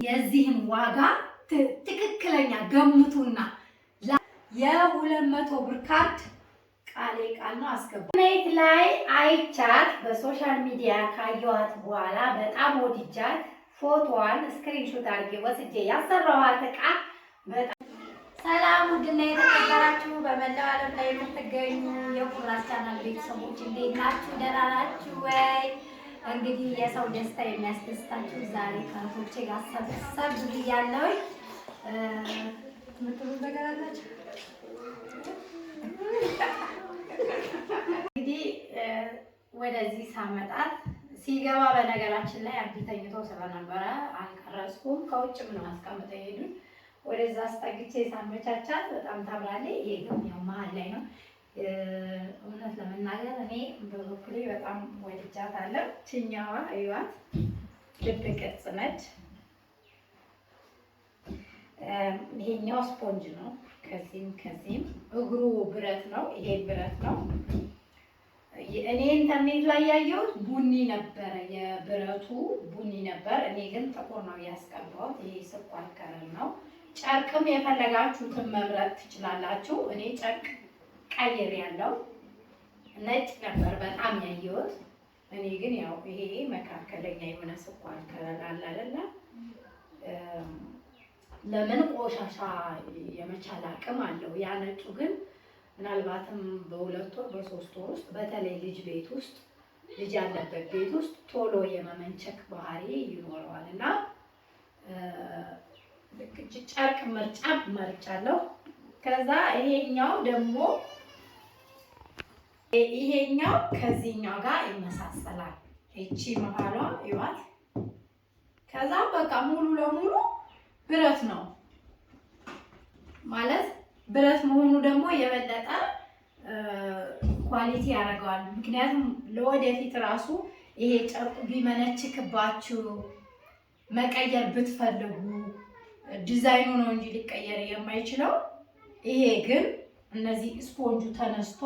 የዚህን ዋጋ ትክክለኛ ገምቱና የ200 ብር ካርድ ቃሌ ቃል ነው አስገባ። ኔት ላይ አይቻት በሶሻል ሚዲያ ካየኋት በኋላ በጣም ወድጃት ፎቶዋን ስክሪንሾት አድርጌ ወስጄ ያሰራኋት ዕቃ በጣም ሰላም ውድና የተከበራችሁ በመላው ዓለም ላይ የምትገኙ የኩራዝ ቻናል ቤተሰቦች እንዴት ናችሁ? ደህና ናችሁ ወይ? እንግዲህ የሰው ደስታ የሚያስደስታችሁ ዛሬ ከእህቶቼ ጋር ሰብሰብ ብያለሁ። ምትሉ ነገር አላችሁ? እንግዲህ ወደዚህ ሳመጣት ሲገባ በነገራችን ላይ አዲ ተኝቶ ስለነበረ አልቀረጽኩም። ከውጭ ምን አስቀምጠው ይሄዱን ወደዛ አስጠግቼ ሳመቻቻት በጣም ታምራለች። ይሄ ግን ያው መሀል ላይ ነው። እውነት ለመናገር እኔ በበኩሌ በጣም ወድጃታለሁ። ችኛዋ እዩዋት፣ ልብ ቅርጽ ነች። ይሄኛው ስፖንጅ ነው። ከዚህም እግሩ ብረት ነው። ይሄ ብረት ነው። እኔ ኢንተርኔት ላይ ያየሁት ቡኒ ነበረ፣ የብረቱ ቡኒ ነበር። እኔ ግን ጥቁር ነው ያስቀባሁት። ይሄ ስኳር ከለር ነው። ጨርቅም የፈለጋችሁትን መምረጥ ትችላላችሁ። እኔ ጨርቅ ቀይር ያለው ነጭ ነበር በጣም ያየሁት። እኔ ግን ያው ይሄ መካከለኛ የሆነ ስኳር ከለር አለ አይደለ? ለምን ቆሻሻ የመቻል አቅም አለው። ያ ነጩ ግን ምናልባትም በ2 ወር በ3 ወር ውስጥ በተለይ ልጅ ያለበት ቤት ውስጥ ቶሎ የመመንቸክ ባህሪ ይኖረዋል እና ጨርቅ መርጫለሁ። ከዛ ይሄኛው ከዚህኛው ጋር ይመሳሰላል። እቺ መሃሏ ይዋት። ከዛ በቃ ሙሉ ለሙሉ ብረት ነው ማለት ብረት መሆኑ ደግሞ የበለጠ ኳሊቲ ያደርገዋል። ምክንያቱም ለወደፊት ራሱ ይሄ ጨርቁ ቢመነችክባችሁ መቀየር ብትፈልጉ ዲዛይኑ ነው እንጂ ሊቀየር የማይችለው። ይሄ ግን እነዚህ ስፖንጁ ተነስቶ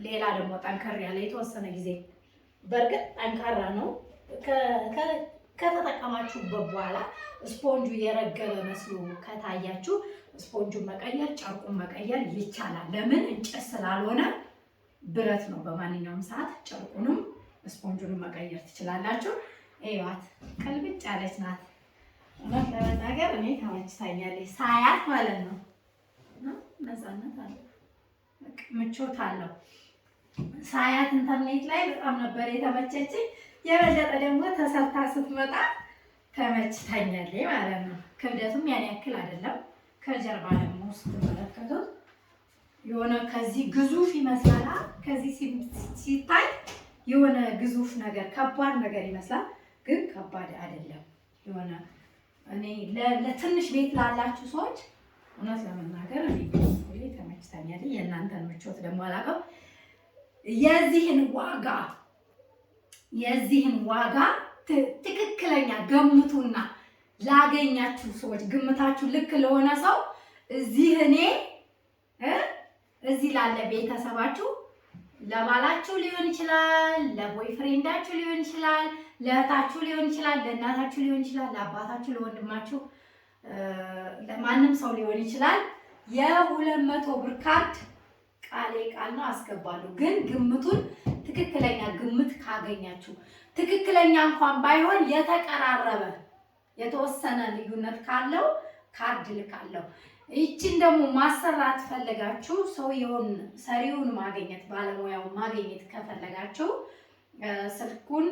ሌላ ደግሞ ጠንከር ያለ የተወሰነ ጊዜ በእርግጥ ጠንካራ ነው። ከተጠቀማችሁበት በኋላ ስፖንጁ የረገበ መስሎ ከታያችሁ ስፖንጁን መቀየር፣ ጨርቁን መቀየር ይቻላል። ለምን? እንጨት ስላልሆነ ብረት ነው። በማንኛውም ሰዓት ጨርቁንም ስፖንጁንም መቀየር ትችላላችሁ። እዩዋት፣ ቅልብጭ ያለች ናት። እውነት ለመናገር እኔ ተመችታኛለች ሳያት ማለት ነው። ነፃነት አለ፣ ምቾት አለው። ሳያት ኢንተርኔት ላይ በጣም ነበር የተመቸችኝ። የበለጠ ደግሞ ተሰርታ ስትመጣ ተመችታኛለች ማለት ነው። ክብደቱም ያን ያክል አይደለም። ከጀርባ ደግሞ ስትመለከቱት የሆነ ከዚህ ግዙፍ ይመስላል። ከዚህ ሲታይ የሆነ ግዙፍ ነገር ከባድ ነገር ይመስላል፣ ግን ከባድ አይደለም። የሆነ እኔ ለትንሽ ቤት ላላችሁ ሰዎች እውነት ለመናገር እኔ ተመችታኛለች። የእናንተን ምቾት ደግሞ አላውቅም። የዚህን ዋጋ ትክክለኛ ገምቱና ላገኛችሁ ሰዎች ግምታችሁ ልክ ለሆነ ሰው እዚህ ላለ ቤተሰባችሁ ለባላችሁ ሊሆን ይችላል፣ ለቦይፍሬንዳችሁ ሊሆን ይችላል፣ ለእህታችሁ ሊሆን ይችላል፣ ለእናታችሁ ሊሆን ይችላል፣ ለአባታችሁ፣ ለወንድማችሁ፣ ለማንም ሰው ሊሆን ይችላል። የ200 ብር ካርድ ቃሌ ቃል ነው አስገባለሁ። ግን ግምቱን ትክክለኛ ግምት ካገኛችሁ ትክክለኛ እንኳን ባይሆን የተቀራረበ የተወሰነ ልዩነት ካለው ካርድ ልካለሁ። ይቺን ደግሞ ማሰራት ፈልጋችሁ ሰሪውን ማግኘት ባለሙያውን ማግኘት ከፈለጋችሁ ስልኩን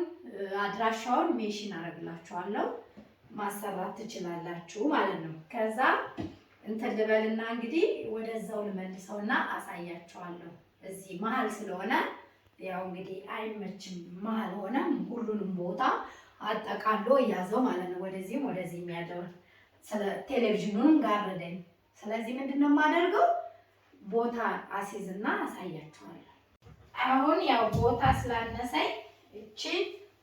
አድራሻውን ሜንሽን አደርግላችኋለሁ፣ ማሰራት ትችላላችሁ ማለት ነው። ከዛ እንትን ልበልና እንግዲህ ወደዛው ልመልሰውና አሳያችኋለሁ። እዚህ መሀል ስለሆነ ያው እንግዲህ አይመችም። መሀል ሆነ ሁሉንም ቦታ አጠቃሎ ያዘው ማለት ነው። ወደዚህም ያለውን ቴሌቪዥኑን ጋርደኝ። ስለዚህ ምንድነው የማደርገው? ቦታ አሲዝና አሳያችኋለሁ። አሁን ያው ቦታ ስላነሰኝ እቺ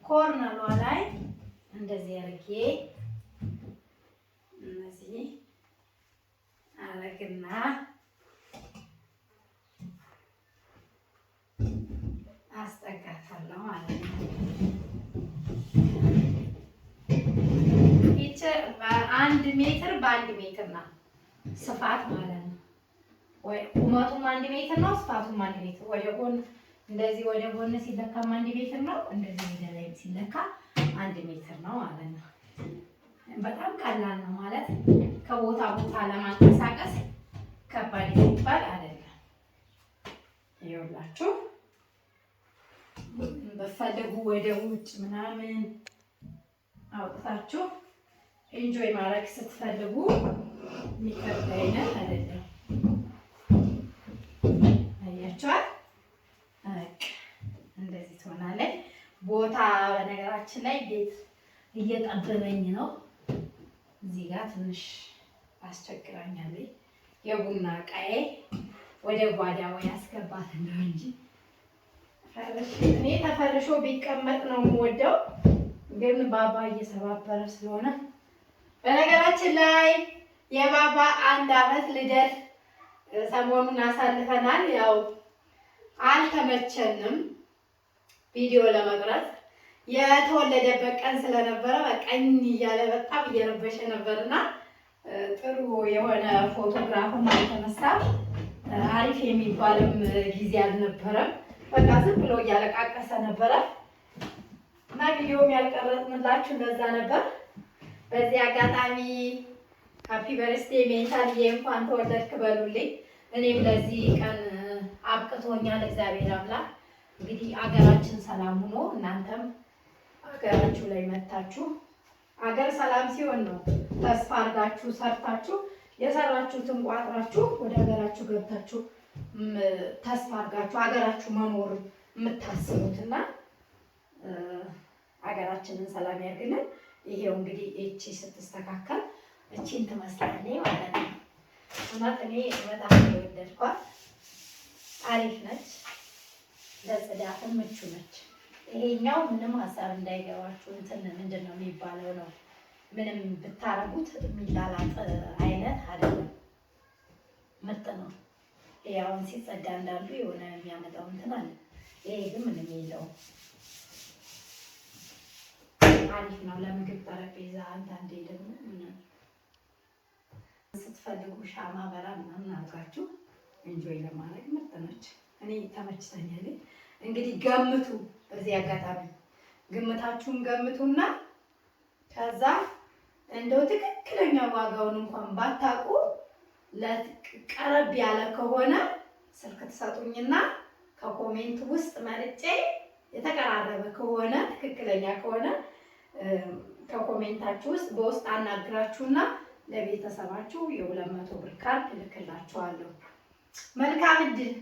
ኮርነሯ ላይ እንደዚህ አድርጌ እነዚህ አረግና አስጠጋታለሁ ማለት ነው። ይቺ 1 ሜትር በ1 ሜትር ነው ስፋት ማለት ነው። ወይ ቁመቱም 1 ሜትር ነው፣ ስፋቱም 1 ሜትር። ወደ ጎን እንደዚህ ወደ ጎን ሲለካም 1 ሜትር ነው፣ እንደዚህ ወደ ላይ ሲለካ 1 ሜትር ነው ማለት ነው። በጣም ቀላል ነው ማለት ከቦታ ቦታ ለማንቀሳቀስ ከባድ የሚባል አይደለም። ይኸውላችሁ በፈለጉ ወደ ውጭ ምናምን አውጥታችሁ ኢንጆይ ማድረግ ስትፈልጉ የሚከብድ አይነት አይደለም። አያችኋል? እንደዚህ ትሆናለች። ቦታ በነገራችን ላይ ቤት እየጠበበኝ ነው። እዚህ ጋር ትንሽ አስቸግራኛለች። የቡና ዕቃዬ ወደ ጓዳው ያስገባት ነው እንጂ እኔ ተፈርሾ ቢቀመጥ ነው የምወደው፣ ግን ባባ እየሰባበረ ስለሆነ። በነገራችን ላይ የባባ 1 ዓመት ልደት ሰሞኑን አሳልፈናል። ያው አልተመቸንም ቪዲዮ ለመቅረጽ የተወለደበት ቀን ስለነበረ በቀኝ እያለ በጣም እየረበሸ ነበርና ጥሩ የሆነ ፎቶግራፍም አልተነሳም። አሪፍ የሚባልም ጊዜ አልነበረም። በቃ ዝም ብሎ እያለቃቀሰ ነበረ እና ቪዲዮም ያልቀረጽንላችሁ እንደዛ ነበር። በዚህ አጋጣሚ ሃፒ በርዝዴ ሜንታልዬ እንኳን ተወለድክ በሉልኝ። እኔም ለዚህ ቀን አብቅቶኛል። እግዚአብሔር አምላክ እንግዲህ አገራችን ሰላም ሆኖ እናንተም አገራችሁ ላይ መታችሁ፣ አገር ሰላም ሲሆን ነው ተስፋ አድርጋችሁ ሰርታችሁ የሰራችሁትን ቋጥራችሁ ወደ ሀገራችሁ ገብታችሁ ተስፋ አድርጋችሁ ሀገራችሁ መኖር የምታስቡትና ሀገራችንን ሰላም ያድርግልን። ይሄው እንግዲህ እቺ ስትስተካከል እቺን ትመስላለች ማለት ነው። እውነት እኔ በጣም የወደድኳት አሪፍ ነች፣ ለጽዳትም ምቹ ነች። ይሄኛው ምንም ሀሳብ እንዳይገባችሁ እንትን ምንድን ነው የሚባለው ነው፣ ምንም ብታረጉት የሚላላጥ አይነት አይደለም፣ ምርጥ ነው። ያውን ሲጸዳ እንዳሉ የሆነ የሚያመጣው እንትን አለ። ይሄ ግን ምንም የለውም፣ አሪፍ ነው ለምግብ ጠረጴዛ። አንዳንዴ ደግሞ ስትፈልጉ ሻማ በራ ምናምን አድርጋችሁ ኢንጆይ ለማድረግ ምርጥ ነች። እኔ ተመችተኛል። እንግዲህ ገምቱ፣ በዚህ አጋጣሚ ግምታችሁን ገምቱና ከዛ እንደው ትክክለኛ ዋጋውን እንኳን ባታውቁ ለቀረብ ያለ ከሆነ ስልክ ትሰጡኝና ከኮሜንት ውስጥ መርጬ የተቀራረበ ከሆነ ትክክለኛ ከሆነ ከኮሜንታችሁ ውስጥ በውስጥ አናግራችሁና ለቤተሰባችሁ የ200 ብር ካርድ እልክላችኋለሁ። መልካም እድል።